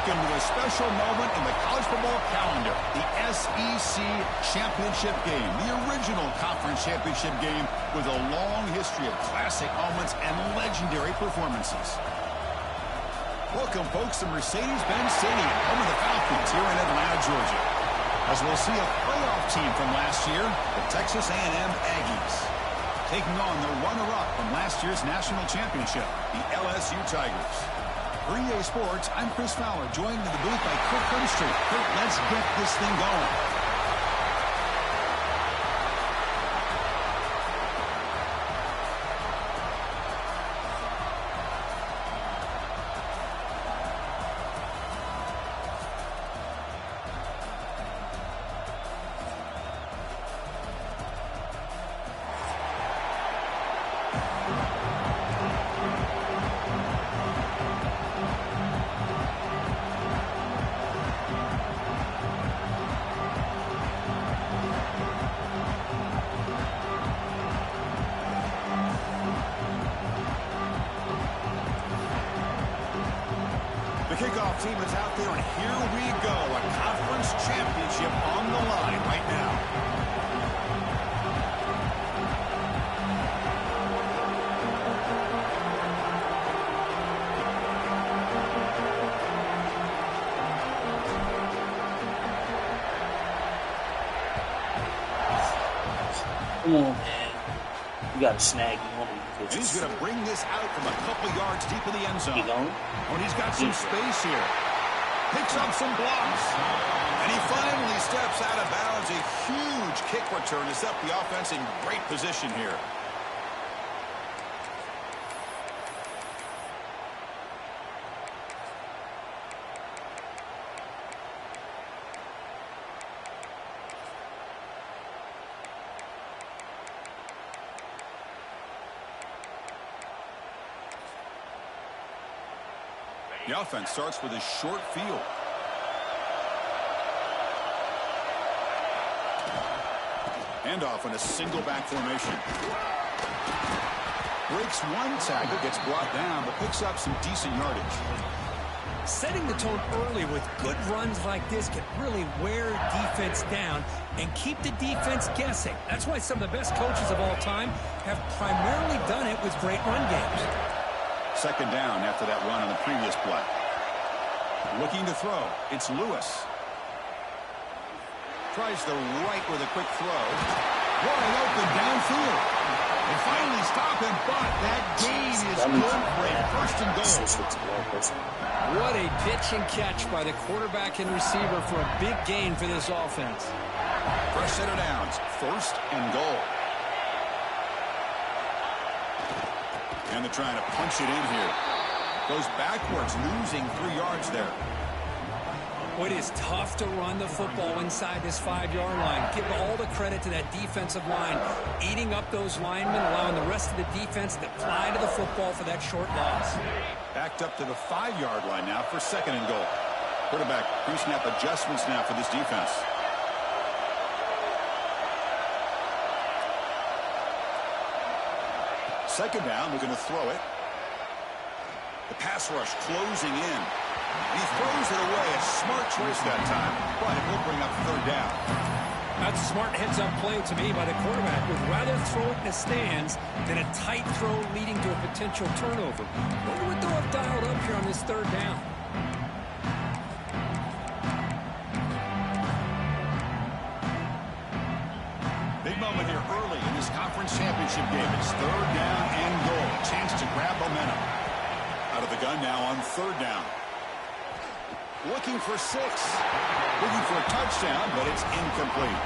Welcome to a special moment in the college football calendar, the SEC Championship game, the original conference championship game with a long history of classic moments and legendary performances. Welcome, folks, to Mercedes-Benz Stadium, home of the Falcons here in Atlanta, Georgia. As we'll see a playoff team from last year, the Texas A&M Aggies, taking on the runner-up from last year's national championship, the LSU Tigers. For EA Sports, I'm Chris Fowler, joined in the booth by Kurt Kunstreet. Kurt, let's get this thing going. Kickoff team is out there, and here we go. A conference championship on the line right now. Come on, man. You got to snag one. And he's going to bring this out from a couple yards deep in the end zone. When he's got some space here. Picks up some blocks. And he finally steps out of bounds. A huge kick return to set the offense in great position here. The offense starts with a short field. And off in a single back formation. Breaks one tackle, gets brought down, but picks up some decent yardage. Setting the tone early with good runs like this can really wear defense down and keep the defense guessing. That's why some of the best coaches of all time have primarily done it with great run games. Second down after that run on the previous play. Looking to throw. It's Lewis. Tries the right with a quick throw. Wide open downfield. They finally stop him, but that gain is good for a first and goal. What a pitch and catch by the quarterback and receiver for a big gain for this offense. Fresh set of downs. First and goal. And they're trying to punch it in here. Goes backwards, losing 3 yards there. Well, it is tough to run the football inside this 5-yard line. Give all the credit to that defensive line, eating up those linemen, allowing the rest of the defense to fly to the football for that short loss. Backed up to the 5-yard line now for second and goal. Quarterback pre-snap adjustments now for this defense. Second down, we're going to throw it. The pass rush closing in. He throws it away. A smart choice that time, but it will bring up third down. That's a smart heads-up play to me by the quarterback. Would rather throw it in the stands than a tight throw leading to a potential turnover. Wonder what they'll have dialed up here on this third down. Big moment here early in this conference championship game. It's third down and goal. Chance to grab momentum. Out of the gun now on third down. Looking for 6. Looking for a touchdown, but it's incomplete.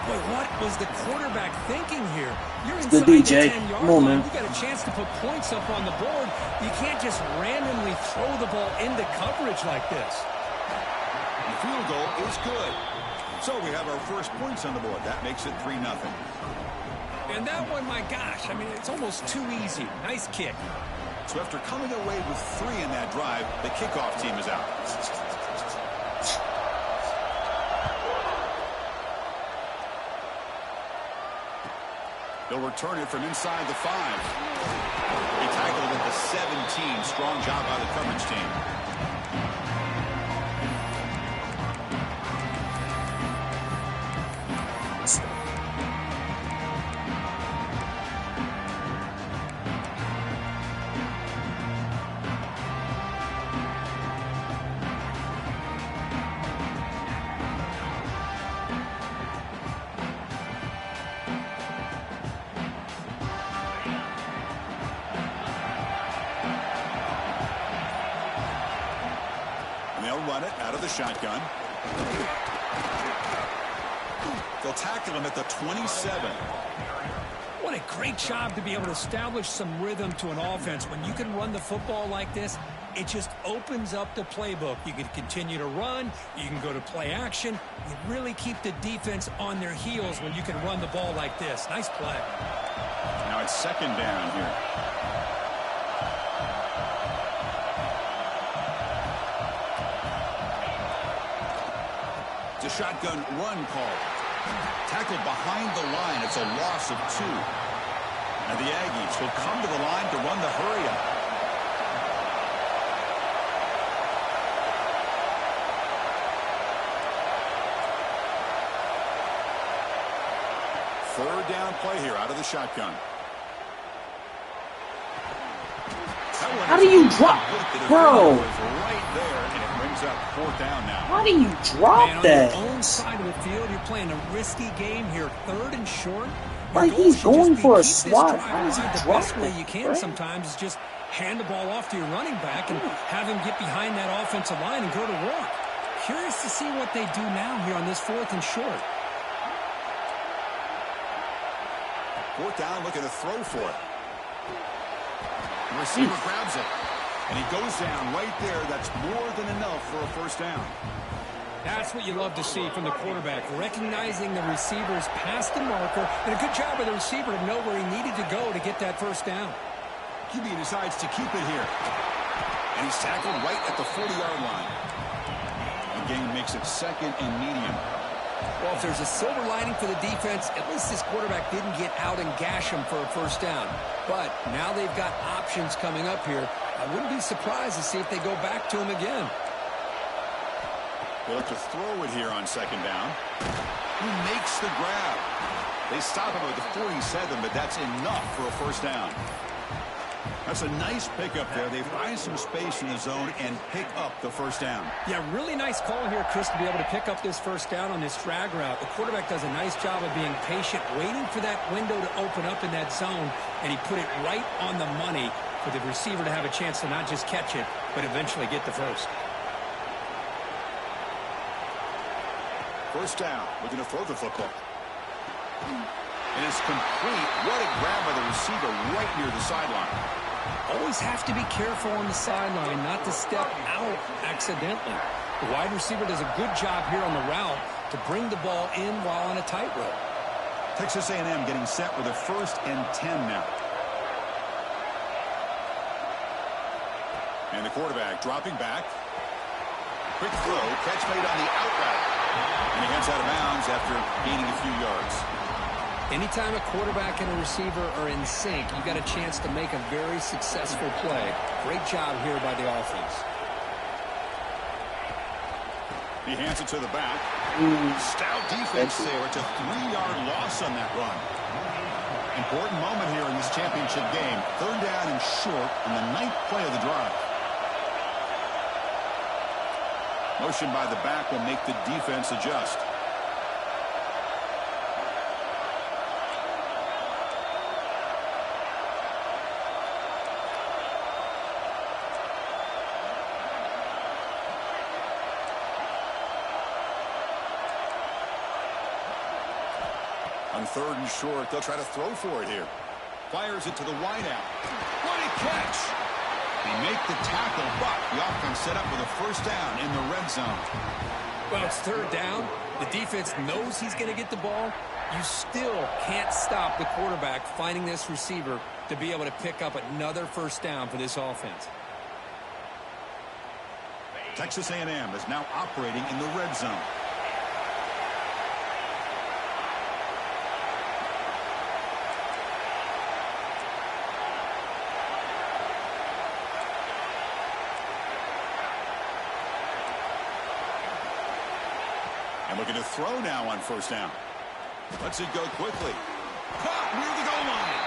Boy, what was the quarterback thinking here? You're The inside DJ. the 10-yard Come on, line. man. You got a chance to put points up on the board. You can't just randomly throw the ball into coverage like this. The field goal is good. So we have our first points on the board. That makes it 3-0. And that one, my gosh, I mean, it's almost too easy. Nice kick. So after coming away with 3 in that drive, the kickoff team is out. They'll return it from inside the 5. He tackled it at the 17. Strong job by the coverage team. of the shotgun. They'll tackle him at the 27. What a great job to be able to establish some rhythm to an offense. When you can run the football like this, it just opens up the playbook. You can continue to run. You can go to play action. You really keep the defense on their heels when you can run the ball like this. Nice play. Now it's second down here. It's a shotgun run call. Tackled behind the line. It's a loss of 2. And the Aggies will come to the line to run the hurry-up. Third down play here out of the shotgun. How do you drop, bro? Right there, and it brings up fourth down now. How do you drop that? On your own side of the field, you're playing a risky game here. Third and short. Like he's going for a swat. How does he drop the best way that, you can right? sometimes is just hand the ball off to your running back and have him get behind that offensive line and go to work. Curious to see what they do now here on this fourth and short. Fourth down, looking to throw for it. The receiver grabs it, and he goes down right there. That's more than enough for a first down. That's what you love to see from the quarterback, recognizing the receiver's past the marker, and a good job by the receiver to know where he needed to go to get that first down. QB decides to keep it here, and he's tackled right at the 40-yard line. The game makes it second and medium. Well, if there's a silver lining for the defense, at least this quarterback didn't get out and gash him for a first down. But now they've got options coming up here. I wouldn't be surprised to see if they go back to him again. They'll have to throw it here on second down. He makes the grab. They stop him at the 47, but that's enough for a first down. That's a nice pickup there. They find some space in the zone and pick up the first down. Yeah, really nice call here, Chris, to be able to pick up this first down on this drag route. The quarterback does a nice job of being patient, waiting for that window to open up in that zone, and he put it right on the money for the receiver to have a chance to not just catch it, but eventually get the first. First down, looking to throw the football. And it's complete. What a grab by the receiver right near the sideline. Always have to be careful on the sideline not to step out accidentally. The wide receiver does a good job here on the route to bring the ball in while on a tightrope. Texas A&M getting set with a 1st and 10 now. And the quarterback dropping back. Quick throw, catch made on the out route. And he heads out of bounds after gaining a few yards. Anytime a quarterback and a receiver are in sync, you got a chance to make a very successful play. Great job here by the offense. He hands it to the back. Stout defense there. It's a 3-yard loss on that run. Important moment here in this championship game. Third down and short on the 9th play of the drive. Motion by the back will make the defense adjust. On 3rd and short, they'll try to throw for it here. Fires it to the wideout. What a catch! They make the tackle, but the offense set up with a first down in the red zone. Well, it's 3rd down. The defense knows he's going to get the ball. You still can't stop the quarterback finding this receiver to be able to pick up another first down for this offense. Texas A&M is now operating in the red zone. And looking to throw now on first down. Lets it go quickly. Caught near the goal line.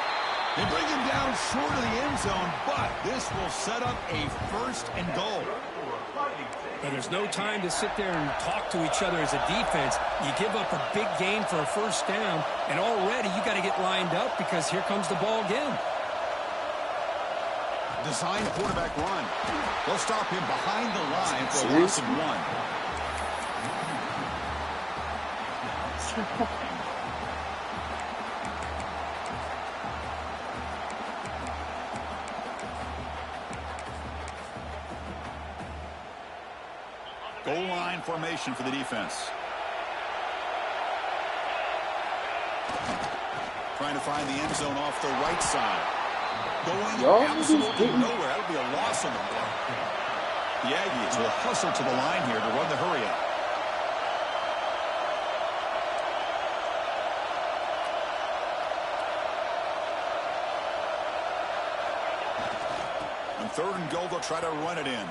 They bring him down short of the end zone, but this will set up a 1st and goal. And there's no time to sit there and talk to each other as a defense. You give up a big gain for a first down, and already you got to get lined up because here comes the ball again. Design quarterback run. They'll stop him behind the line for a loss of 1. Goal line formation for the defense. Trying to find the end zone off the right side. Going absolutely nowhere. That would be a loss on the play. The Aggies will hustle to the line here to run the hurry up. On 3rd and goal, they'll try to run it in.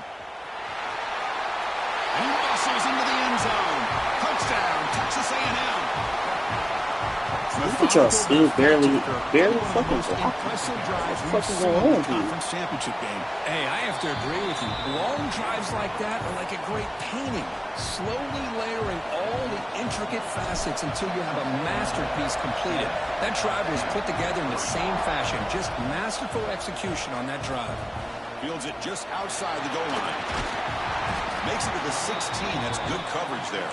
And he muscles into the end zone. Touchdown, Texas A&M. Look at y'all still barely fucking block. What's going on here? Conference championship game. Hey, I have to agree with you. Long drives like that are like a great painting. Slowly layering all the intricate facets until you have a masterpiece completed. That drive was put together in the same fashion. Just masterful execution on that drive. Fields it just outside the goal line. Makes it to the 16. That's good coverage there.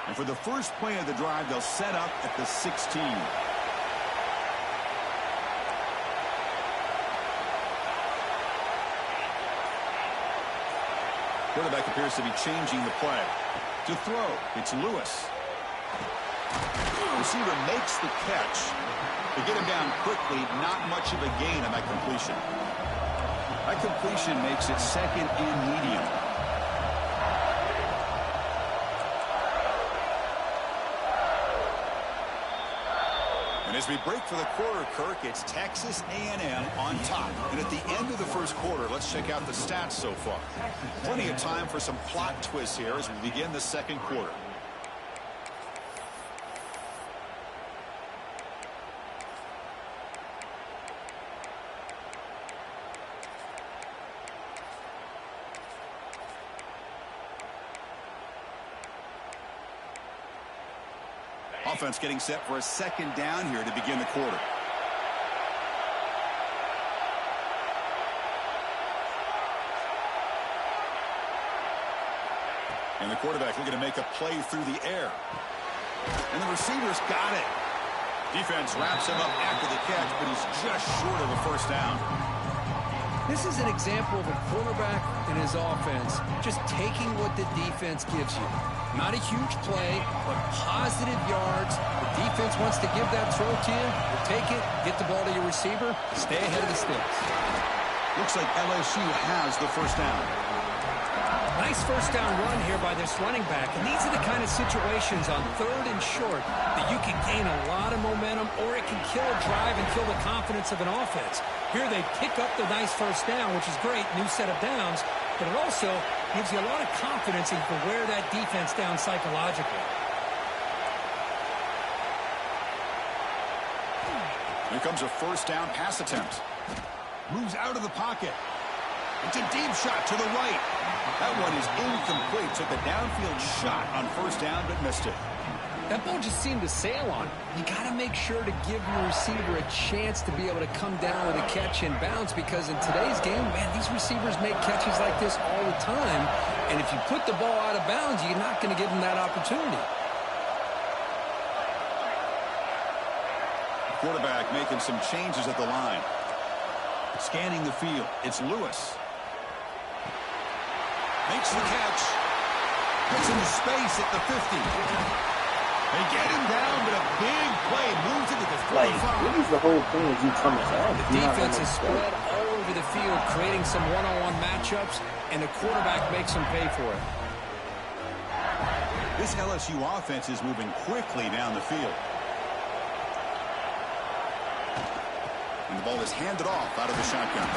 And for the first play of the drive, they'll set up at the 16. Quarterback appears to be changing the play. To throw, it's Lewis. Receiver makes the catch. To get him down quickly, not much of a gain on that completion. That completion makes it 2nd and medium. And as we break for the quarter, Kirk, it's Texas A&M on top. And at the end of the first quarter, let's check out the stats so far. Plenty of time for some plot twists here as we begin the second quarter. Offense getting set for a 2nd down here to begin the quarter. And the quarterback looking to make a play through the air. And the receiver's got it. Defense wraps him up after the catch, but he's just short of a 1st down. This is an example of a quarterback and his offense just taking what the defense gives you. Not a huge play, but positive yards. The defense wants to give that throw to you. You'll take it, get the ball to your receiver, stay ahead of the sticks. Looks like LSU has the 1st down. Nice 1st down run here by this running back. And these are the kind of situations on 3rd and short that you can gain a lot of momentum, or it can kill a drive and kill the confidence of an offense. Here they pick up the nice 1st down, which is great, new set of downs, but it also gives you a lot of confidence and you can wear that defense down psychologically. Here comes a 1st down pass attempt. Moves out of the pocket. It's a deep shot to the right. That one is incomplete. Took a downfield shot on 1st down, but missed it. That ball just seemed to sail on. You got to make sure to give your receiver a chance to be able to come down with a catch and bounce, because in today's game, man, these receivers make catches like this all the time. And if you put the ball out of bounds, you're not going to give them that opportunity. Quarterback making some changes at the line. Scanning the field. It's Lewis. Makes the catch. Gets into space at the 50. They get him down, but a big play moves into the 45. What is the whole thing of you coming down? The defense is spread all over the field, creating some one-on-one matchups, and the quarterback makes them pay for it. This LSU offense is moving quickly down the field. And the ball is handed off out of the shotgun.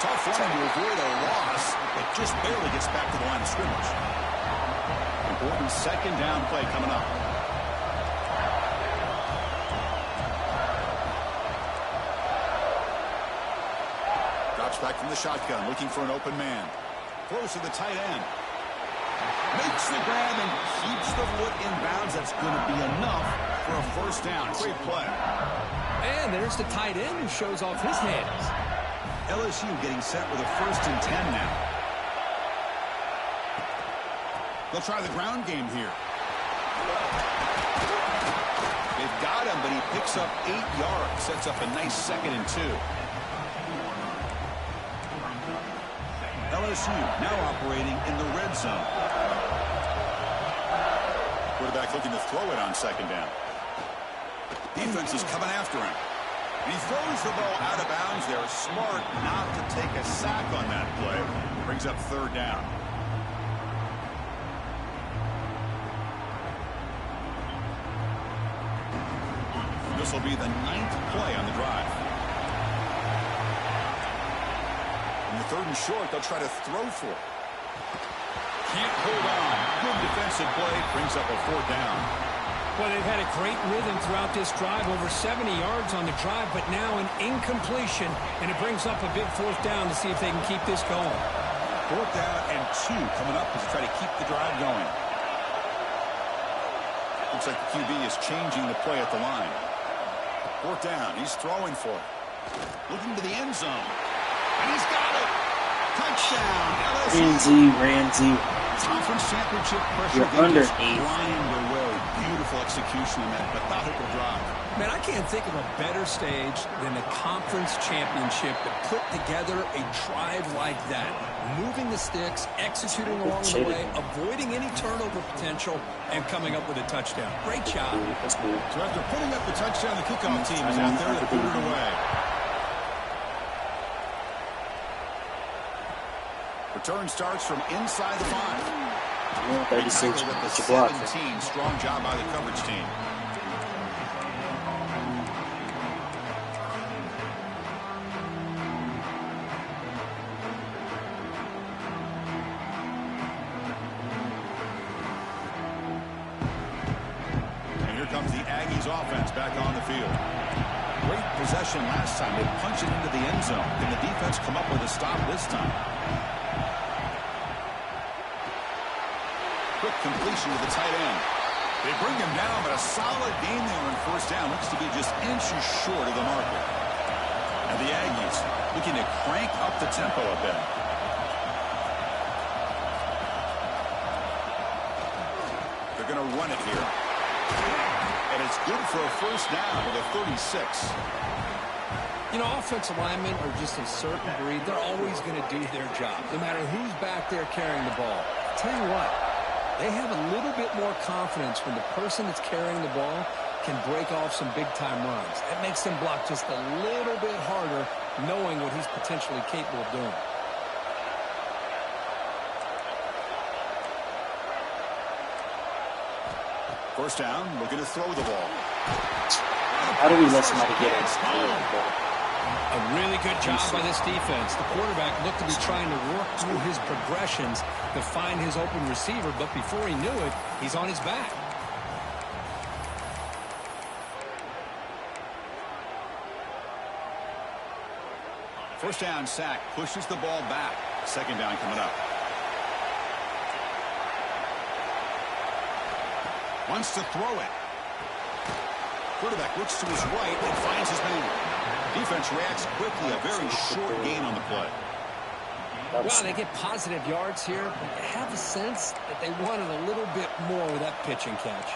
Tough run to avoid a loss, but just barely gets back to the line of scrimmage. Important 2nd down play coming up. Drops back from the shotgun, looking for an open man. Throws to the tight end. Makes the grab and keeps the foot in bounds. That's going to be enough for a 1st down. Great play. And there's the tight end who shows off his hands. LSU getting set with a 1st and 10 now. They'll try the ground game here. They've got him, but he picks up 8 yards. Sets up a nice 2nd and 2. LSU now operating in the red zone. Quarterback looking to throw it on 2nd down. Defense is coming after him. And he throws the ball out of bounds there. Smart not to take a sack on that play. Brings up 3rd down. This will be the 9th play on the drive. In the 3rd and short, they'll try to throw for it. Can't hold on. Good defensive play. Brings up a 4th down. Well, they've had a great rhythm throughout this drive. Over 70 yards on the drive, but now an incompletion. And it brings up a big 4th down to see if they can keep this going. 4th down and 2 coming up as they try to keep the drive going. Looks like the QB is changing the play at the line. 4th down. He's throwing for it. Looking to the end zone. And he's got it. Touchdown. LSU. Ramsey. Conference championship pressure. You're under 8. Lined away. Beautiful execution in that methodical drive. Man, I can't think of a better stage than the conference championship to put together a drive like that. Moving the sticks, executing along the way, avoiding any turnover potential, and coming up with a touchdown. Great job. So after putting up the touchdown, the kickoff team is out there to put it away. Return starts from inside the 5. 36 at the 17. Strong job by the coverage team. And here comes the Aggies offense back on the field. Great possession last time. They punched it into the end zone. Can the defense come up with a stop this time? Quick completion to the tight end. They bring him down, but a solid game there on 1st down. Looks to be just inches short of the marker. And the Aggies looking to crank up the tempo a bit. They're going to run it here. And it's good for a 1st down with a 36. You know, offensive linemen are just a certain breed. They're always going to do their job, no matter who's back there carrying the ball. I'll tell you what. They have a little bit more confidence when the person that's carrying the ball can break off some big-time runs. That makes them block just a little bit harder, knowing what he's potentially capable of doing. First down, looking to throw the ball. How do we let somebody get it? A really good job by this defense. The quarterback looked to be trying to work through his progressions to find his open receiver, but before he knew it, he's on his back. First down sack, pushes the ball back. 2nd down coming up. Wants to throw it. Quarterback looks to his right and finds his man. Defense reacts quickly. A very short gain on the play. Well, they get positive yards here, but I have a sense that they wanted a little bit more with that pitch and catch.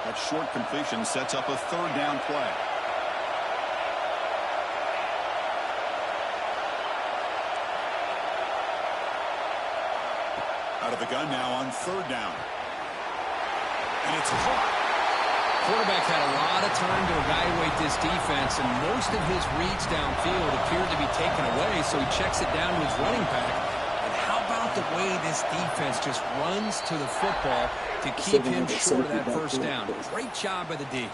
That short completion sets up a 3rd down play. Out of the gun now on 3rd down. And it's caught. Quarterback had a lot of time to evaluate this defense, and most of his reads downfield appeared to be taken away, so he checks it down to his running back. And how about the way this defense just runs to the football to keep him short of that 1st down? Great job by the D.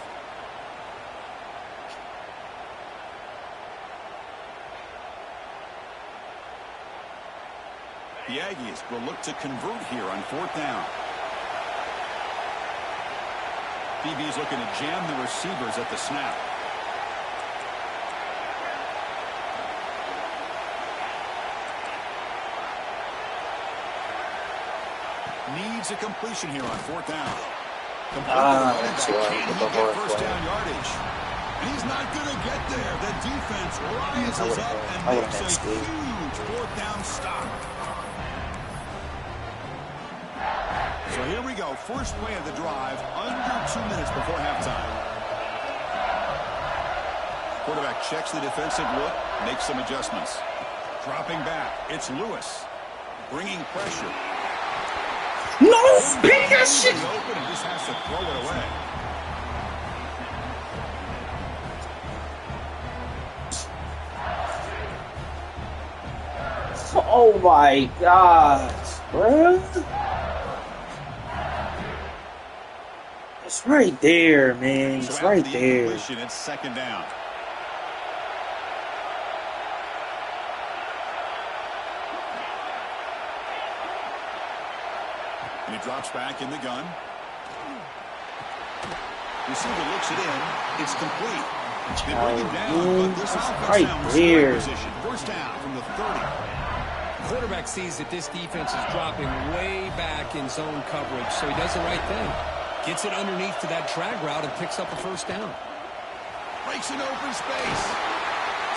The Aggies will look to convert here on 4th down. DB's looking to jam the receivers at the snap. needs a completion here on 4th down. That's right. Can he get first down yardage? And he's not going to get there. The defense rises up and makes a huge 4th down stop. So here we go. First play of the drive, under 2 minutes before halftime. Quarterback checks the defensive look, makes some adjustments. Dropping back, it's Lewis. Bringing pressure. No, spin that shit! Open and just has to throw it away. Oh my gosh, bro. It's right there, man. It's right there. It's 2nd down. And he drops back in the gun. Receiver looks it in. It's complete. They bring him down, but this offense right now in there. position. First down from the 30. The quarterback sees that this defense is dropping way back in zone coverage, so he does the right thing. Gets it underneath to that drag route and picks up a first down. Breaks an open space.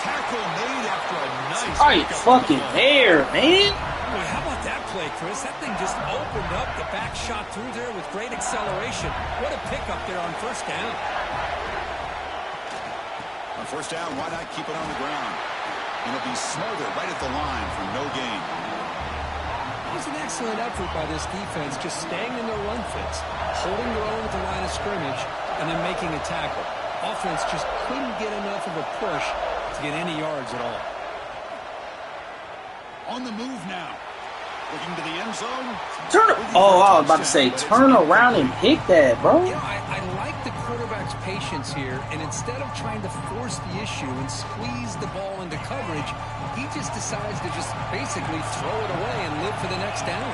Tackle made after a nice... Right fucking there, man. Boy, how about that play, Chris? That thing just opened up. The back shot through there with great acceleration. What a pickup there on first down. On first down, why not keep it on the ground? And it'll be smothered right at the line for no gain. It was an excellent effort by this defense, just staying in their run fits, holding their own at the line of scrimmage, and then making a tackle. Offense just couldn't get enough of a push to get any yards at all. On the move now. Looking to the end zone. Oh, I was about to say, turn around and pick that, bro. You know, I like the quarterback's patience here, and instead of trying to force the issue and squeeze the ball into coverage, he just decides to just basically throw it away and live for the next down.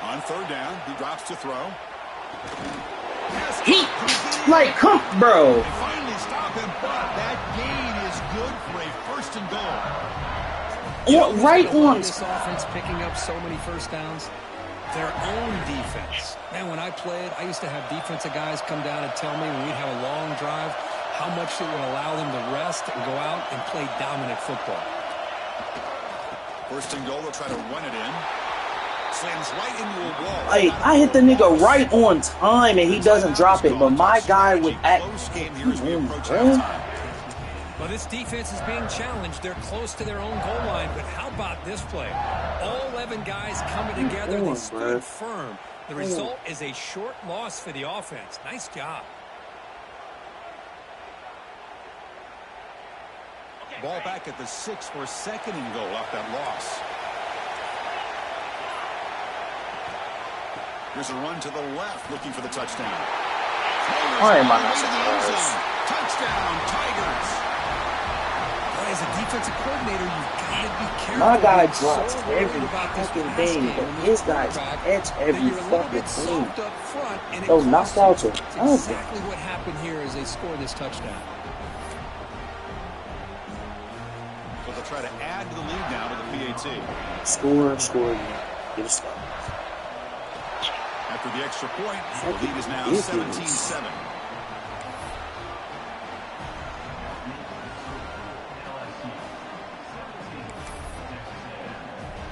On 3rd down, he drops to throw. Come, bro. They finally stop him, but that gain is good for a 1st and goal. Right on. This offense picking up so many first downs. Their own defense. Man, when I played, I used to have defensive guys come down and tell me when we'd have a long drive how much it would allow them to rest and go out and play dominant football. 1st and goal, they'll try to run it in. Slams right into a wall. Like, I hit the nigga right on time and he doesn't drop it, but my guy would act. Well, this defense is being challenged. They're close to their own goal line, but how about this play? All 11 guys coming together. They stood firm. The result is a short loss for the offense. Nice job. Ball back at the 6 for 2nd and goal off that loss. Here's a run to the left, looking for the touchdown. Touchdown, Tigers. As a defensive coordinator, you've got to be careful. My guy drops every fucking thing, but his guys catch every fucking thing. So knocked out to exactly what happened here as they score this touchdown. So they'll try to add to the lead now with the PAT. Score, get a stop. After the extra point, the lead is now 17-7.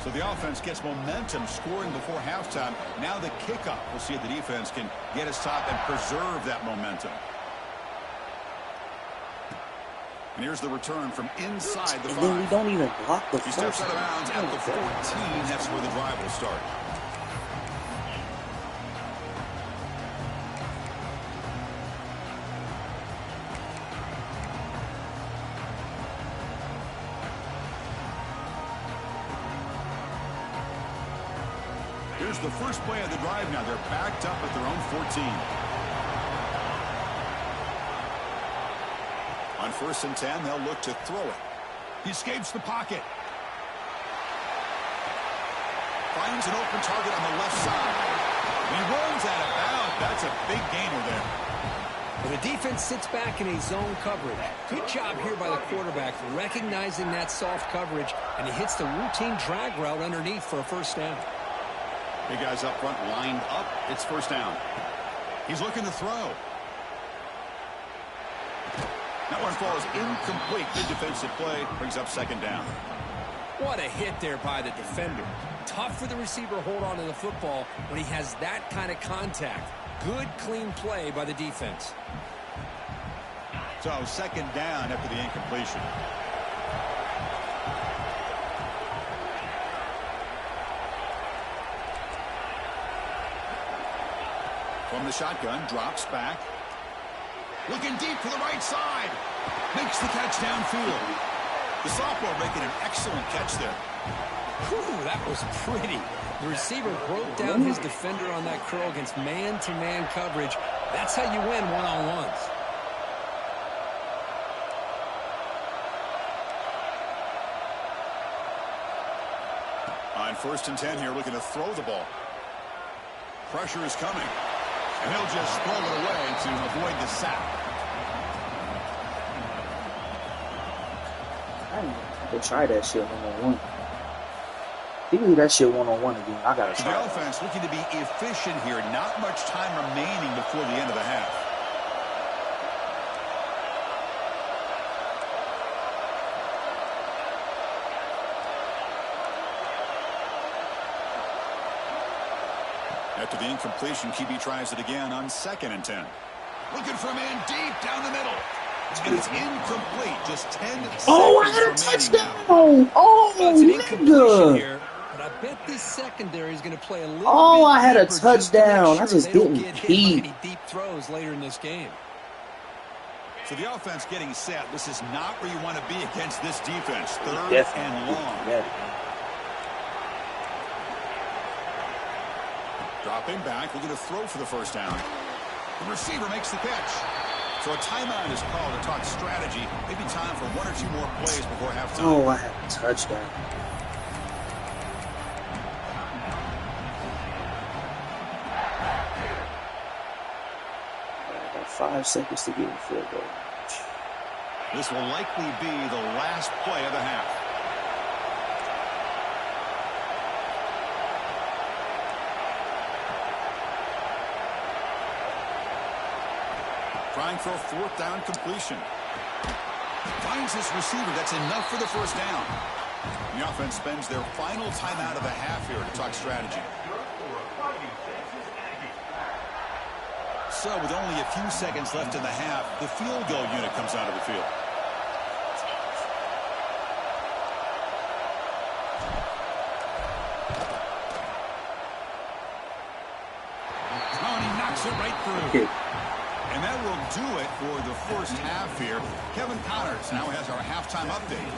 So the offense gets momentum scoring before halftime. Now the kickoff. We'll see if the defense can get a stop and preserve that momentum. And here's the return from inside the 5. And then we don't even block the He steps out of bounds at the 14. That's where the drive will start. Here's the first play of the drive now. They're backed up at their own 14. On 1st and 10, they'll look to throw it. He escapes the pocket. Finds an open target on the left side. He rolls out of bounds. That's a big gainer there. Well, the defense sits back in a zone coverage. Good job here by the quarterback recognizing that soft coverage, and he hits the routine drag route underneath for a first down. Big guys up front lined up. It's first down. He's looking to throw. That one falls incomplete. Good defensive play. Brings up second down. What a hit there by the defender. Tough for the receiver to hold on to the football when he has that kind of contact. Good, clean play by the defense. So second down after the incompletion. From the shotgun, drops back. Looking deep to the right side. Makes the catch downfield. The sophomore making an excellent catch there. Whew, that was pretty. The receiver broke down his defender on that curl against man-to-man coverage. That's how you win one-on-ones. On 1st and 10 here, looking to throw the ball. Pressure is coming. And he'll just throw it away to avoid the sack. I could try that shit one-on-one. If you leave that shit one-on-one again, I gotta try. The offense looking to be efficient here. Not much time remaining before the end of the half. After the incompletion, QB tries it again on 2nd and 10. Looking for a man deep down the middle. And it's incomplete. Just 10 seconds. Oh, I had a touchdown. Oh, nigga. Here, but I bet this secondary is going to play a little Oh, bit I had a deeper touchdown. I just to make just sure they don't didn't get hit peep. by any deep throws later in this game. So the offense getting set. This is not where you want to be against this defense. 3rd and long. Yeah. Dropping back, looking to throw for the first down. The receiver makes the catch. So a timeout is called to talk strategy. Maybe time for 1 or 2 more plays before halftime. Oh, I had a touchdown. I got 5 seconds to get in field goal. This will likely be the last play of the half. Trying for a 4th down completion. Finds his receiver. That's enough for the first down. The offense spends their final timeout of the half here to talk strategy. So with only a few seconds left in the half, the field goal unit comes out of the field. Oh, and he knocks it right through. Okay. And that will do it for the first half here. Kevin Connors now has our halftime update.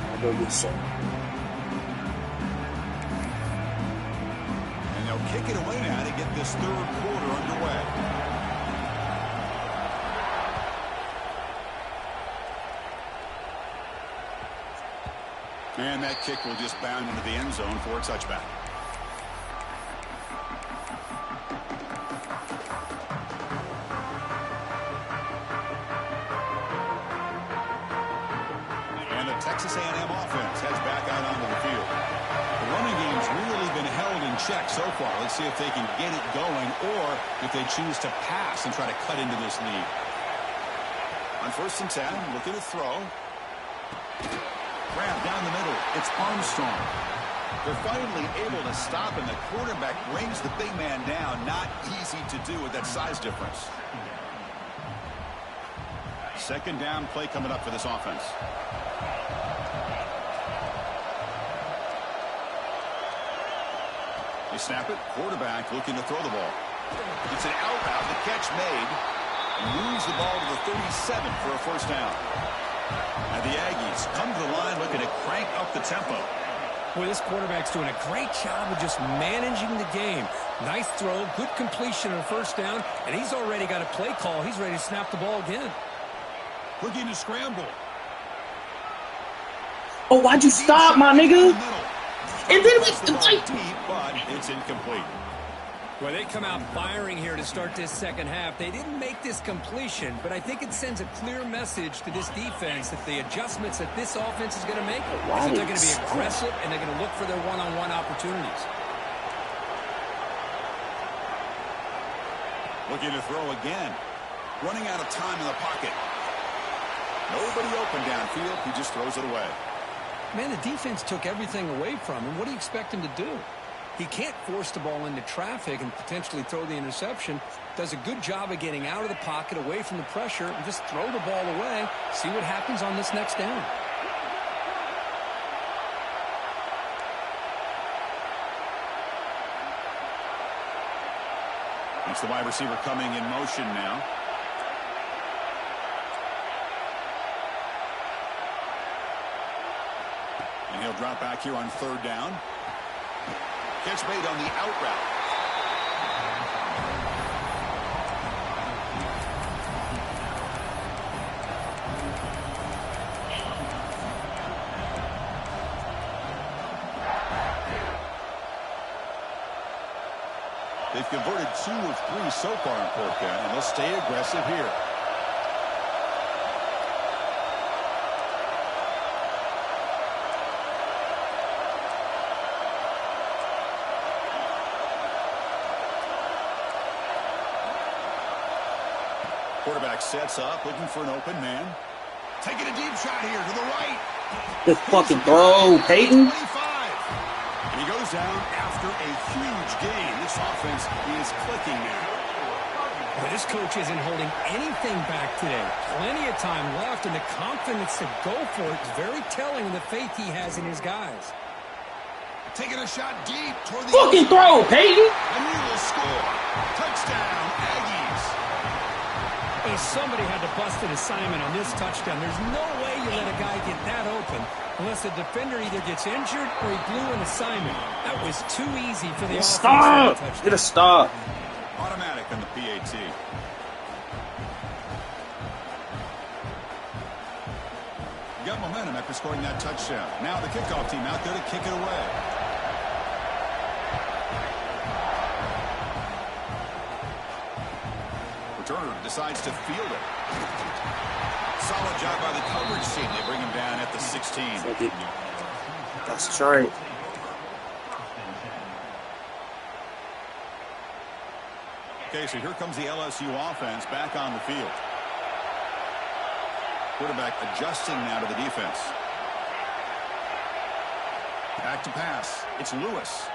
I'll go get some. And they'll kick it away now to get this 3rd quarter underway. And that kick will just bound into the end zone for a touchback. Texas A&M offense heads back out onto the field. The running game's really been held in check so far. Let's see if they can get it going or if they choose to pass and try to cut into this lead. On 1st and 10, looking to throw. Grab down the middle. It's Armstrong. They're finally able to stop, and the quarterback brings the big man down. Not easy to do with that size difference. 2nd down play coming up for this offense. They snap it. Quarterback looking to throw the ball. It's an out route. The catch made. Moves the ball to the 37 for a first down. And the Aggies come to the line looking to crank up the tempo. Boy, this quarterback's doing a great job of just managing the game. Nice throw, good completion on first down, and he's already got a play call. He's ready to snap the ball again. Looking to scramble. Oh, why'd you stop, my nigga? And then the ball deep, but it's incomplete. Well, they come out firing here to start this second half. They didn't make this completion, but I think it sends a clear message to this defense that the adjustments that this offense is going to make is that they're going to be aggressive and they're going to look for their one-on-one opportunities. Looking to throw again. Running out of time in the pocket. Nobody open downfield. He just throws it away. Man, the defense took everything away from him. What do you expect him to do? He can't force the ball into traffic and potentially throw the interception. Does a good job of getting out of the pocket, away from the pressure, and just throw the ball away. See what happens on this next down. It's the wide receiver coming in motion now. And he'll drop back here on third down. Catch made on the out route. They've converted 2 of 3 so far in fourth down, and they'll stay aggressive here. Quarterback sets up, looking for an open man. Taking a deep shot here to the right. Good fucking throw, Peyton. 25. And he goes down after a huge gain. This offense is clicking now. Well, this coach isn't holding anything back today. Plenty of time left, and the confidence to go for it is very telling of the faith he has in his guys. Taking a shot deep toward the fucking throw, Peyton. And he will score. Touchdown, Aggies. Well, somebody had to bust an assignment on this touchdown. There's no way you let a guy get that open unless the defender either gets injured or he blew an assignment. That was too easy for the offense. Stop! Get a stop. Automatic on the PAT. Got momentum after scoring that touchdown. Now the kickoff team out there to kick it away. Returner decides to field it. Solid job by the coverage team. They bring him down at the 16. That's right. Okay, so here comes the LSU offense back on the field. Quarterback adjusting now to the defense. Back to pass. It's Lewis.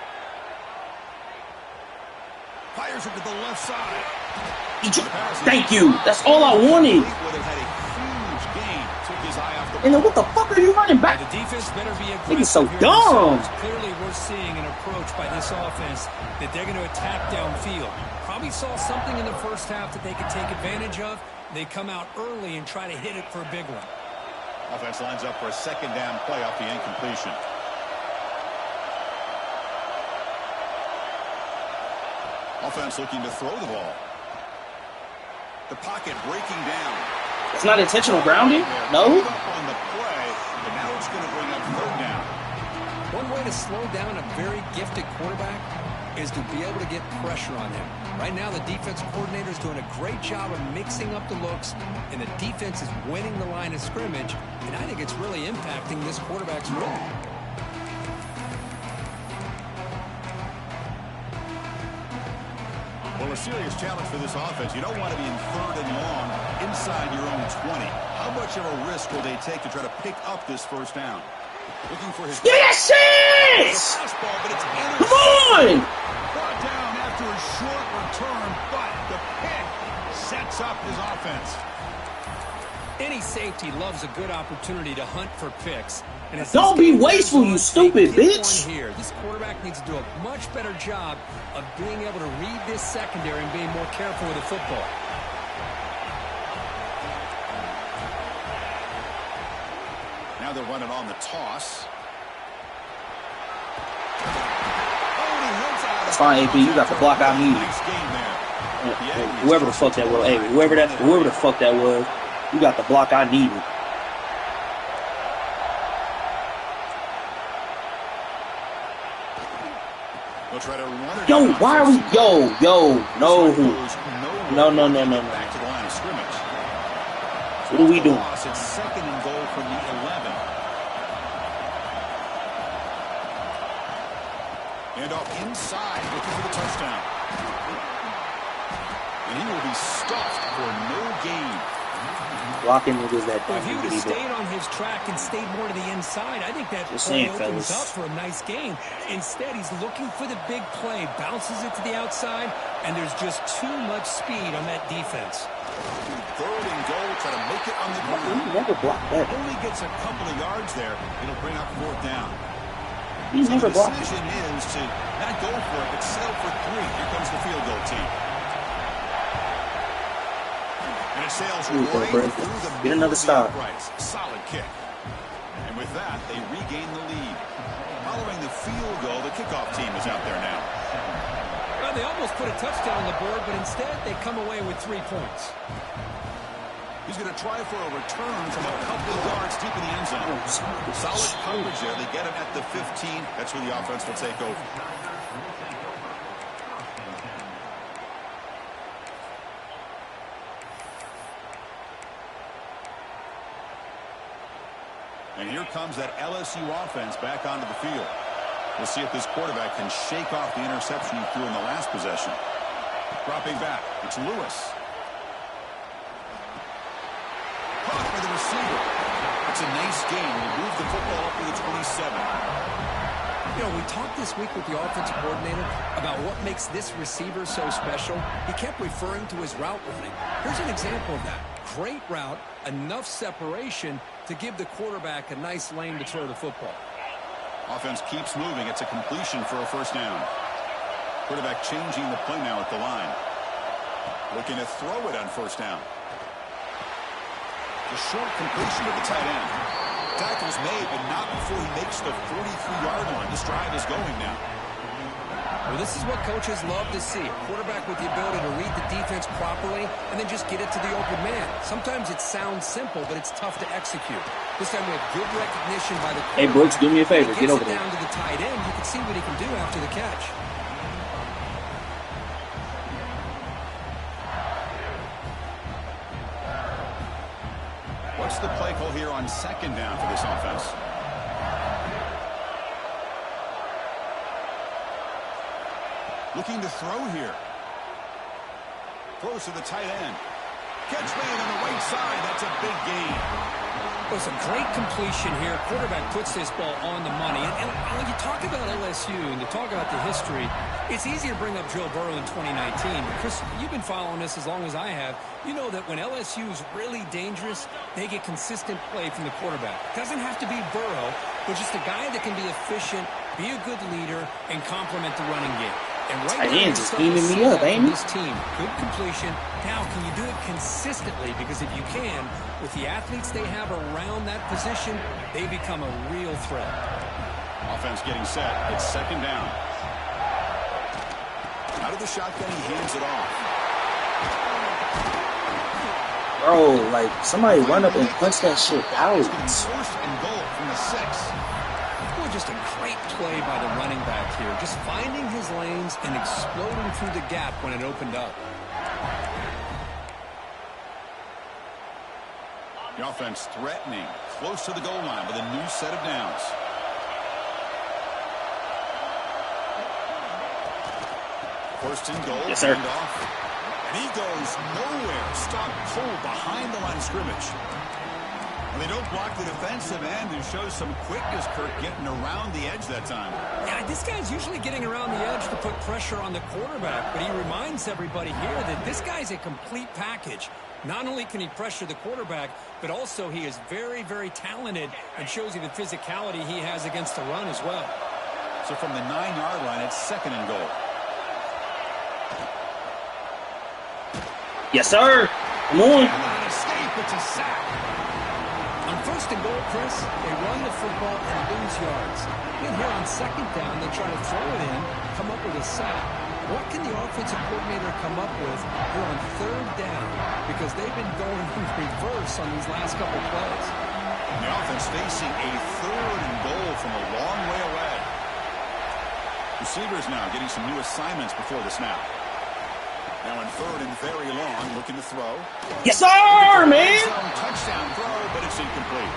Fires it to the left side. Thank you. That's all I wanted. And then what the fuck are you running back? The defense better be aggressive. It's so dumb. Clearly, we're seeing an approach by this offense that they're going to attack downfield. Probably saw something in the first half that they could take advantage of. They come out early and try to hit it for a big one. Offense lines up for a second down play off the incompletion. Offense looking to throw the ball. The pocket breaking down. It's not intentional grounding? No? On the play, and now it's going to bring up third down. One way to slow down a very gifted quarterback is to be able to get pressure on him. Right now, the defense coordinator is doing a great job of mixing up the looks, and the defense is winning the line of scrimmage, and I think it's really impacting this quarterback's role. Well, a serious challenge for this offense. You don't want to be in third and long inside your own 20. How much of a risk will they take to try to pick up this first down? Looking for his... Yes, yes! Fastball, but it's come on! Brought down after a short return, but the pick sets up his offense. Any safety loves a good opportunity to hunt for picks. And don't be wasteful, you stupid bitch. Here, this quarterback needs to do a much better job of being able to read this secondary and being more careful with the football. Now they're running on the toss. It's fine, AP. You got the block I need. Whoever the fuck that was, hey, whoever the fuck that was, you got the block I needed. They'll try to run it. Yo, why are we? Yo, no. No. Back to the line of scrimmage. What are we doing? It's second and goal from the 11. And off inside, looking for the touchdown. And he will be stuffed for no gain. Blocking niggas that If he would have stayed on his track and stayed more to the inside, I think that play opens up for a nice gain. Instead, he's looking for the big play, bounces it to the outside, and there's just too much speed on that defense. Third and goal, try to make it on the ground. He never blocked that. Only gets a couple of yards there. It'll bring up fourth down. He's never blocked. The decision is to not go for it, but settle for 3. Here comes the field goal team. And it sails right through the Get another stop. Solid kick. And with that, they regain the lead. Following the field goal, the kickoff team is out there now. Well, they almost put a touchdown on the board, but instead they come away with 3 points. He's going to try for a return from a couple of yards deep in the end zone. Solid coverage there. They get him at the 15. That's where the offense will take over. And here comes that LSU offense back onto the field. We'll see if this quarterback can shake off the interception he threw in the last possession. Dropping back, it's Lewis. Caught by the receiver. It's a nice game. We move the football up to the 27. You know, we talked this week with the offensive coordinator about what makes this receiver so special. He kept referring to his route running. Here's an example of that. Great route, enough separation to give the quarterback a nice lane to throw the football. Offense keeps moving. It's a completion for a first down. Quarterback changing the play now at the line. Looking to throw it on first down. The short completion to the tight end. Tackle's made, but not before he makes the 43-yard line. This drive is going now. Well, this is what coaches love to see. A quarterback with the ability to read the defense properly and then just get it to the open man. Sometimes it sounds simple, but it's tough to execute. This time we have good recognition by the quarterback. Hey, Brooks, do me a favor. Get over there. Down to the tight end. You can see what he can do after the catch. What's the play call here on second down for this offense? Looking to throw here. Close to the tight end. Catch made on the right side. That's a big gain. Well, it's a great completion here. Quarterback puts this ball on the money. And when you talk about LSU and you talk about the history, it's easy to bring up Joe Burrow in 2019. Chris, you've been following this as long as I have. You know that when LSU is really dangerous, they get consistent play from the quarterback. It doesn't have to be Burrow, but just a guy that can be efficient, be a good leader, and complement the running game. And right now, just scheming me up, ain't he? This team, good completion. Now, can you do it consistently? Because if you can, with the athletes they have around that position, they become a real threat. Offense getting set. It's second down. Out of the shotgun, he hands it off. Bro, like, somebody run up and punch that shit out. First and goal from the 6. Well, just a great play by the running back here. Just finding his lanes and exploding through the gap when it opened up. The offense threatening, close to the goal line with a new set of downs. First and goal. Yes, sir. And he goes nowhere. Stop cold behind the line of scrimmage. And they don't block the defensive end, who shows some quickness, Kirk, getting around the edge that time. Yeah, this guy's usually getting around the edge to put pressure on the quarterback, but he reminds everybody here that this guy's a complete package. Not only can he pressure the quarterback, but also he is very, very talented and shows you the physicality he has against the run as well. So from the 9-yard line, it's second and goal. Yes, sir. Come on. And an escape. It's a sack. On first and goal, Chris, they run the football and lose yards. And here on second down, they try to throw it in, come up with a sack. What can the offensive coordinator come up with here on third down? Because they've been going in reverse on these last couple plays. And the offense facing a third and goal from a long way away. Receivers now getting some new assignments before the snap. Now in third and very long, looking to throw. Yes, sir, man. Touchdown throw, but it's incomplete.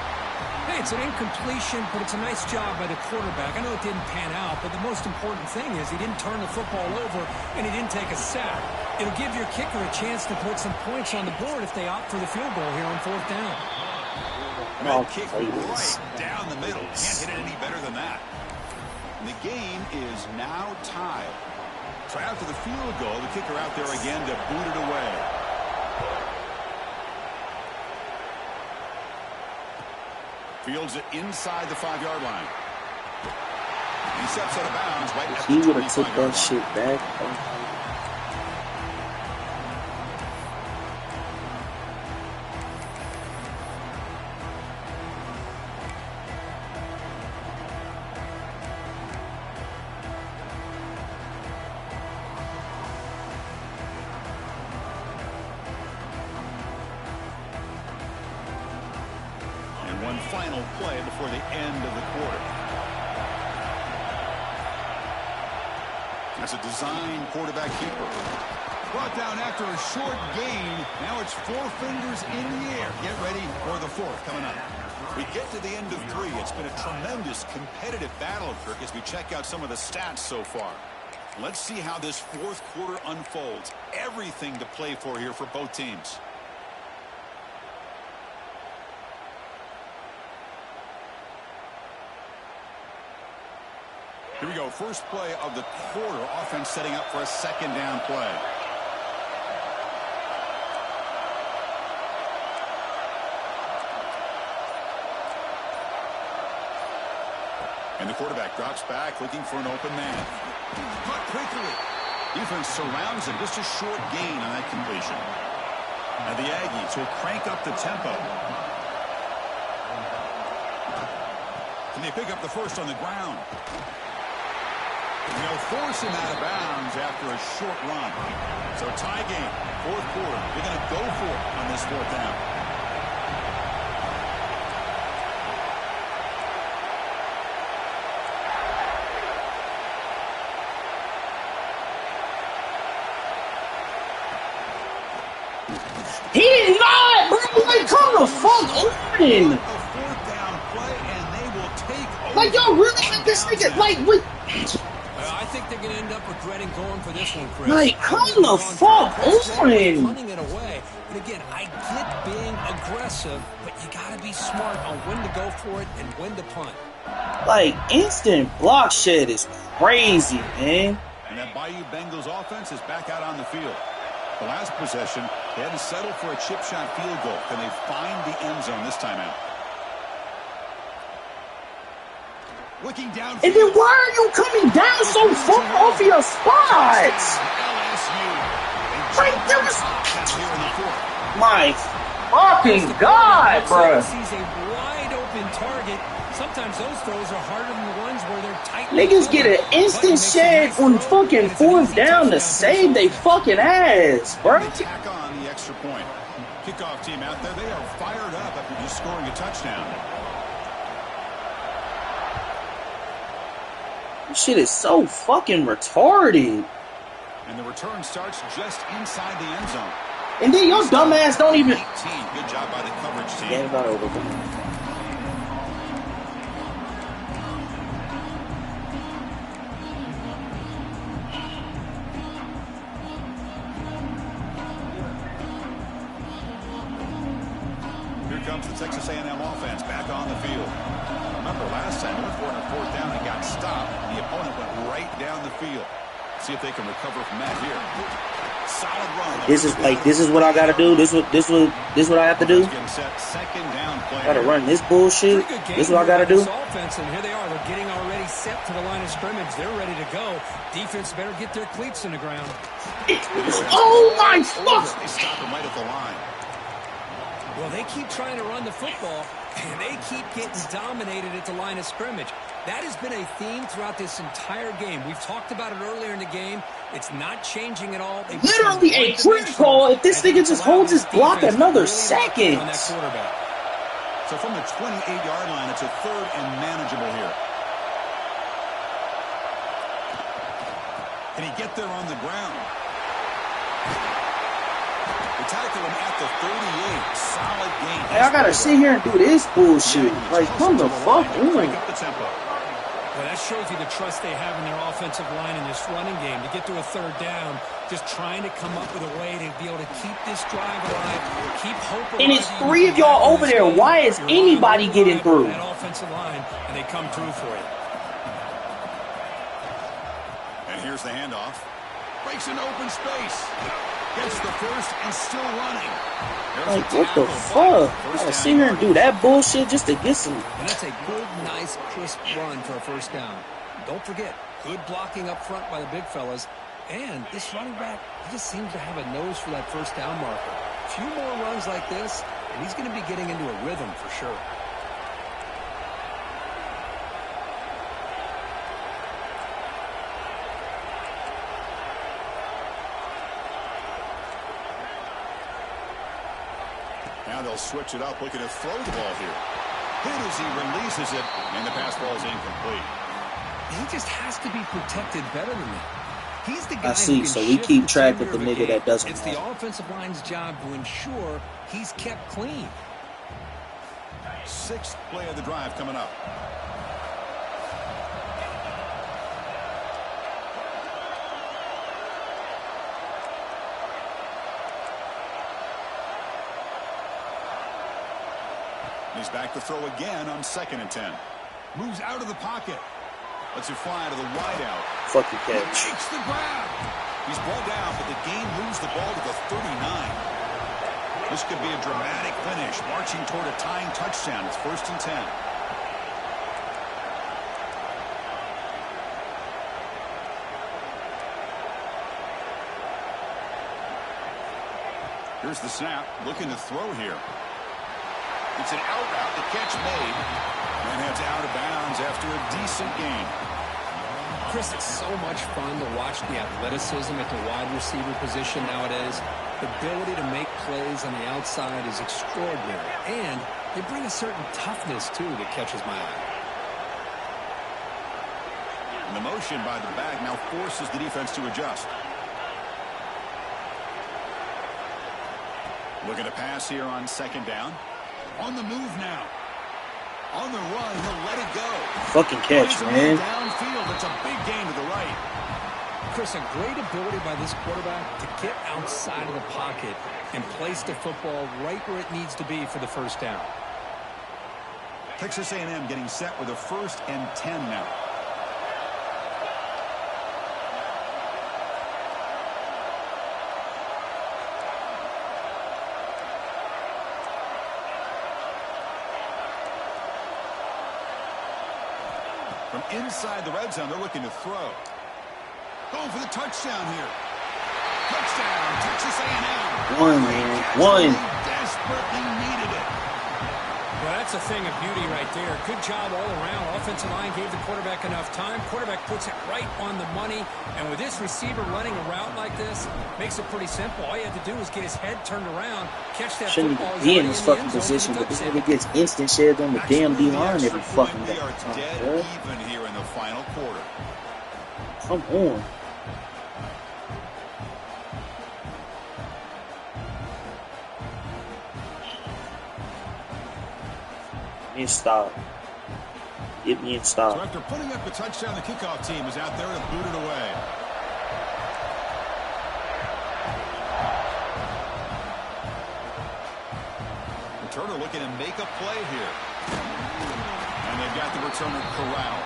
Hey, it's an incompletion, but it's a nice job by the quarterback. I know it didn't pan out, but the most important thing is he didn't turn the football over and he didn't take a sack. It'll give your kicker a chance to put some points on the board if they opt for the field goal here on fourth down. Red kick right down the middle. Can't hit it any better than that. And the game is now tied. So after the field goal, the kicker out there again to boot it away. Fields it inside the 5-yard line. He steps out of bounds right at the 25-yard line. He would have took that shit back. One final play before the end of the quarter. That's a design quarterback keeper. Brought down after a short gain. Now it's 4 fingers in the air. Get ready for the fourth coming up. We get to the end of 3. It's been a tremendous competitive battle, Kirk, as we check out some of the stats so far. Let's see how this fourth quarter unfolds. Everything to play for here for both teams. Here we go. First play of the quarter. Offense setting up for a second down play. And the quarterback drops back looking for an open man. Caught quickly. Defense surrounds him. Just a short gain on that completion. And the Aggies will crank up the tempo. And they pick up the first on the ground. They'll force him out of bounds after a short run. So tie game, fourth quarter. They're going to go for it on this fourth down. He not, bro. Like, come the fuck in. A fourth down play, and they will take over. Like, y'all really have this nigga, like, with... I think they're going to end up regretting going for this one, Chris. Like, come the fuck on. Punting it away. And again, I get being aggressive, but you got to be smart on when to go for it and when to punt. Like, instant block shed is crazy, man. And that Bayou Bengals offense is back out on the field. The last possession, they had to settle for a chip shot field goal. Can they find the end zone this time out? Looking down. And then why are you coming down so far off your spots? Like, there was... My fucking God, bro. Sees a wide open target. Sometimes those throws are harder than the ones where they're tight. Niggas get an instant shed on fucking fourth down to save they fucking ass, bro. Tack on the extra point. Kickoff team out there, they are fired up after just scoring a touchdown. This shit is so fucking retarded. And the return starts just inside the end zone. And then your dumb ass don't even... 18. Good job by the coverage team. Game's not over, bro. Here comes the Texas A&M offense back on the field. Remember last time they went for it on fourth down and got stopped. The opponent went right down the field. See if they can recover from that here. Solid run. This is what I gotta do. This what I have to do. Second down play. Gotta run this bullshit. This is what I gotta do. Offense, and here they are. They're getting already set to the line of scrimmage. They're ready to go. Defense better get their cleats in the ground. Oh my fuck! They stop him right at the line. Well, they keep trying to run the football, and they keep getting dominated at the line of scrimmage. That has been a theme throughout this entire game. We've talked about it earlier in the game. It's not changing at all. Literally a critical if this nigga just holds his block another second. So from the 28-yard line, it's a third and manageable here. Can he get there on the ground? They tackle him at the 38. Solid gain. Hey, I gotta sit here and do this bullshit. Like, come the fuck on. Well, that shows you the trust they have in their offensive line in this running game. To get to a third down, just trying to come up with a way to be able to keep this drive alive, keep hope alive. And it's 3 of y'all over there. Why is anybody getting through? That offensive line, and they come through for you. And here's the handoff. Breaks an open space. Gets the first and still running. Like, what the fuck? I gotta sit here and do that bullshit just to get some. And that's a good, nice, crisp run for a first down. Don't forget, good blocking up front by the big fellas. And this running back, he just seems to have a nose for that first down marker. A few more runs like this, and he's going to be getting into a rhythm for sure. Now they'll switch it up, looking to throw the ball here. Hit as he releases it, and the pass ball is incomplete. He just has to be protected better than that. He's the guy I see, who can so we keep track of the nigga that doesn't. It's the offensive line's job to ensure he's kept clean. 6th play of the drive coming up. He's back to throw again on 2nd and 10. Moves out of the pocket. Lets it fly to the wideout. Fucking catch. Takes the grab. He's brought down, but the game moves the ball to the 39. This could be a dramatic finish, marching toward a tying touchdown. It's 1st and 10. Here's the snap. Looking to throw here. It's an out route. The catch made. And heads out of bounds after a decent gain. Chris, it's so much fun to watch the athleticism at the wide receiver position nowadays. The ability to make plays on the outside is extraordinary. And they bring a certain toughness, too, that catches my eye. And the motion by the back now forces the defense to adjust. Looking to pass here on 2nd down. On the move now. On the run, he'll let it go. Fucking catch, man. Downfield, it's a big gain to the right. Chris, a great ability by this quarterback to get outside of the pocket and place the football right where it needs to be for the first down. Texas A&M getting set with a 1st and 10 now. From inside the red zone, they're looking to throw. Going for the touchdown here. Touchdown, Texas A&M. One, man. One. Desperately needed it. Well, that's a thing of beauty right there. Good job all around. Offensive line gave the quarterback enough time. Quarterback puts it right on the money. And with this receiver running a route like this, makes it pretty simple. All you have to do is get his head turned around, catch that Shouldn't football. be in this fucking position, but this nigga gets instant shed on the damn D-line every fucking We day. are dead even here in the final quarter. Come on. Get me a stop. Get me a stop. So after putting up a touchdown, the kickoff team is out there to boot it away. Returner looking to make a play here. And they've got the returner corralled.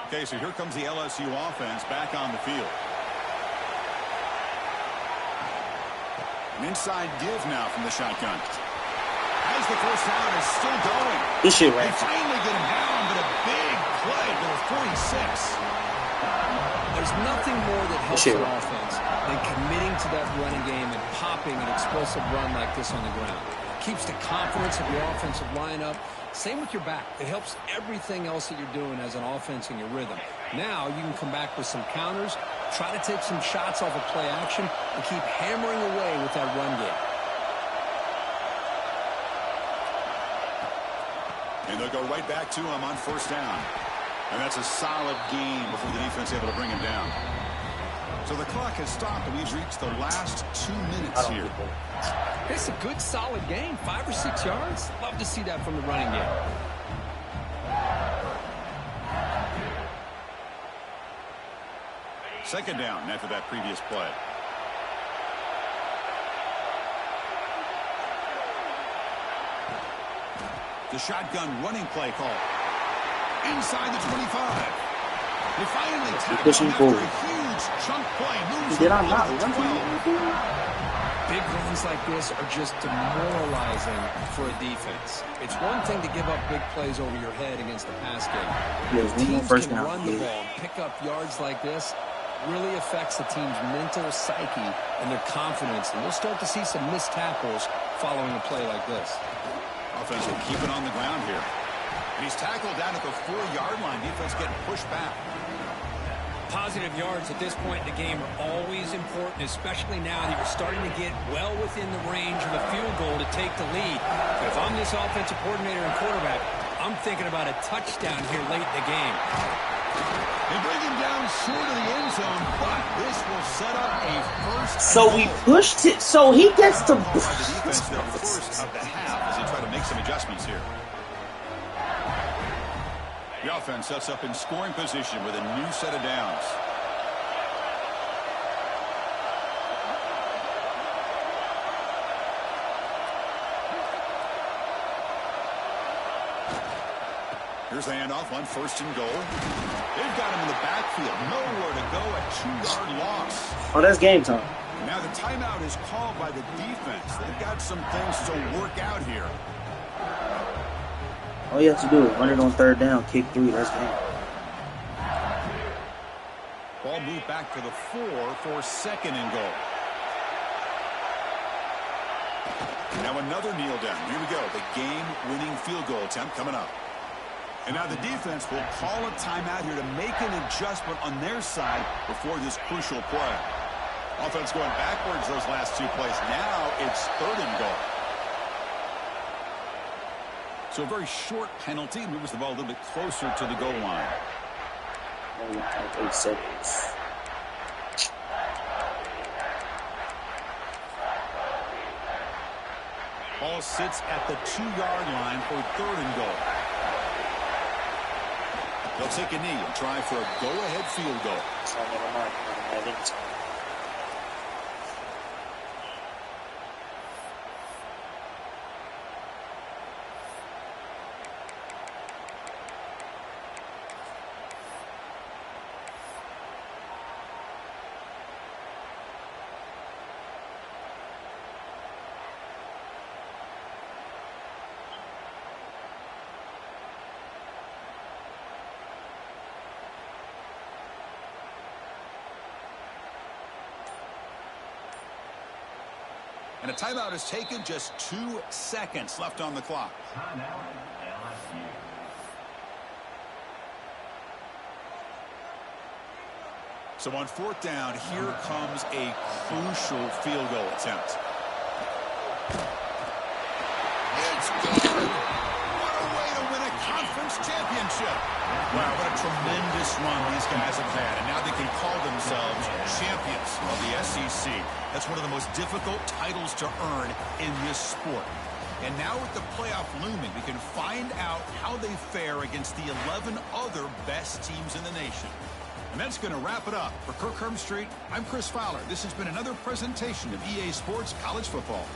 Okay, so here comes the LSU offense back on the field. An inside give now from the shotgun. As the first down is still going. This shit They right. finally get him down, but a big play to the 46. There's nothing more that helps an offense than committing to that running game and popping an explosive run like this on the ground. Keeps the confidence of your offensive lineup. Same with your back. It helps everything else that you're doing as an offense in your rhythm. Now you can come back with some counters, try to take some shots off of play action, and keep hammering away with that run game. And they'll go right back to him on first down. And that's a solid gain before the defense able to bring him down. So the clock has stopped, and we've reached the last 2 minutes here. It's a good, solid game. 5 or 6 yards. Love to see that from the running game. Second down after that previous play. The shotgun running play call. Inside the 25. They finally tackle him after a huge chunk play. Did I not run? Big runs like this are just demoralizing for a defense. It's one thing to give up big plays over your head against the pass game. Yeah, teams first can down. run the ball and pick up yards like this. Really affects the team's mental psyche and their confidence. And we'll start to see some missed tackles following a play like this. Offense will keep it on the ground here. And he's tackled down at the 4-yard line. Defense getting pushed back. Positive yards at this point in the game are always important, especially now that you're starting to get well within the range of a field goal to take the lead. But if I'm this offensive coordinator and quarterback, I'm thinking about a touchdown here late in the game. They bring him down short of the end zone, but this will set up a first. So we pushed it. So he gets to. The defense, their first of the half, as they try to make some adjustments here. The offense sets up in scoring position with a new set of downs. Here's the handoff on first and goal. They've got him in the backfield. Nowhere to go, a 2-yard loss. Oh, that's game time. Now the timeout is called by the defense. They've got some things to work out here. All you have to do is run it on third down, kick 3. That's game. Ball moved back to the 4 for second and goal. Now another kneel down. Here we go. The game-winning field goal attempt coming up. And now the defense will call a timeout here to make an adjustment on their side before this crucial play. Offense going backwards those last 2 plays. Now it's third and goal. So a very short penalty moves the ball a little bit closer to the goal line. 8 seconds. Ball sits at the 2-yard line for third and goal. They'll take a knee and try for a go-ahead field goal. So never mind. And a timeout is taken, just 2 seconds left on the clock. So on fourth down, here comes a crucial field goal attempt. It's good. What a way to win a conference championship. Wow, what a tremendous run these guys have had. And now they can call themselves champions of the SEC. That's one of the most difficult titles to earn in this sport. And now with the playoff looming, we can find out how they fare against the 11 other best teams in the nation. And that's going to wrap it up. For Kirk Herbstreit, I'm Chris Fowler. This has been another presentation of EA Sports College Football.